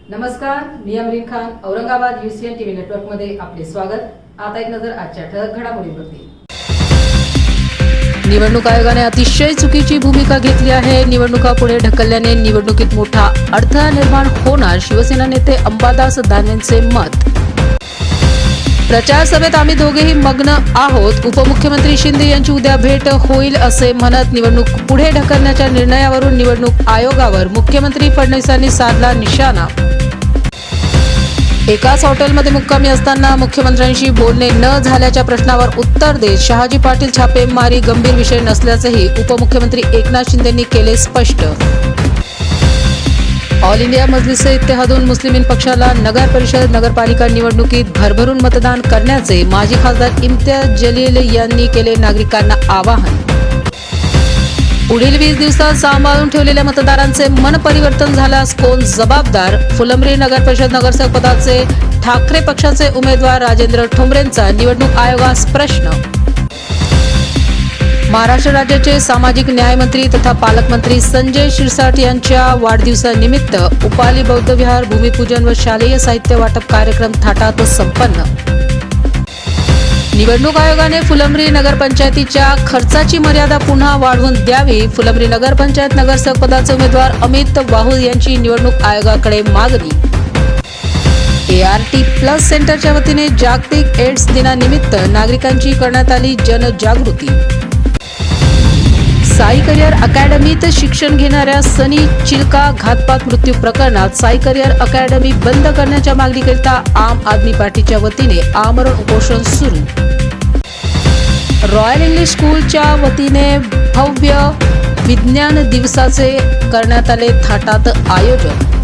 नमस्कार, मी Amreen Khan. Aurangabad UCN TV network मध्ये आपले स्वागत. आता एक नजर आजच्या ठळक घडामोडींवरती. निवडणूक आयोगाने अतिशय चुकीची भूमिका घेतली आहे. निवडणुका पुढे ढकलल्याने निवडणुकीत मोठा अडथळा निर्माण होणार, शिवसेना नेते अंबादास दानवेंचे मत. प्रचार सभेत आम्ही दोघेही मग्न आहोत. उपमुख्यमंत्री शिंदे यांची उद्या भेट होईल असे म्हणत निवडणूक पुढे ढकलण्याच्या निर्णयावरून निवडणूक आयोगावर मुख्यमंत्री फडणवीसांनी साधला निशाणा. एकाच हॉटेलमध्ये मुक्कामी असताना मुख्यमंत्र्यांशी बोलणे न झाल्याच्या प्रश्नावर उत्तर देत शहाजी पाटील छापेमारी गंभीर विषय नसल्याचेही उपमुख्यमंत्री एकनाथ शिंदेंनी केले स्पष्ट. ऑल इंडिया मजलिस इत्तेहादुल मुस्लिमीन पक्षाला नगर परिषद नगरपालिका निवडणुकीत भरभरून मतदान करण्याचे माजी खासदार इम्तियाज जलील यांनी केले नागरिकांना आवाहन. पुढील 20 दिवसात सांभाळून ठेवलेल्या मतदारांचे मन परिवर्तन झाल्यास कोण जबाबदार? फुलंब्री नगर परिषद नगरसेवक पदाचे ठाकरे पक्षाचे उमेदवार राजेंद्र ठोंबरेंचा निवडणूक आयोगास प्रश्न. महाराष्ट्र राज्याचे सामाजिक न्याय मंत्री तथा पालकमंत्री संजय शिरसाट यांच्या वाढदिवसानिमित्त उपाली बौद्ध विहार भूमिपूजन व शालेय साहित्य वाटप कार्यक्रम थाटात संपन्न. निवडणूक आयोगाने फुलंब्री नगरपंचायतीच्या खर्चाची मर्यादा पुन्हा वाढवून द्यावी. फुलंब्री नगरपंचायत नगरसेवक पदाचे उमेदवार अमित वाहुल यांची निवडणूक आयोगाकडे मागणी. ART+ सेंटरच्या वतीने जागतिक एड्स दिनानिमित्त नागरिकांची करण्यात आली जनजागृती. साई करिअर अकॅडमीत शिक्षण घेणाऱ्या सनी चिल्का घातपात मृत्यू प्रकरणात साई करिअर अकॅडमी बंद करण्याच्या मागणीकरिता आम आदमी पार्टीच्या वतीने आमरण उपोषण सुरू. रॉयल इंग्लिश स्कूलच्या वतीने भव्य विज्ञान दिवसाचे करण्यात आले थाटात आयोजन.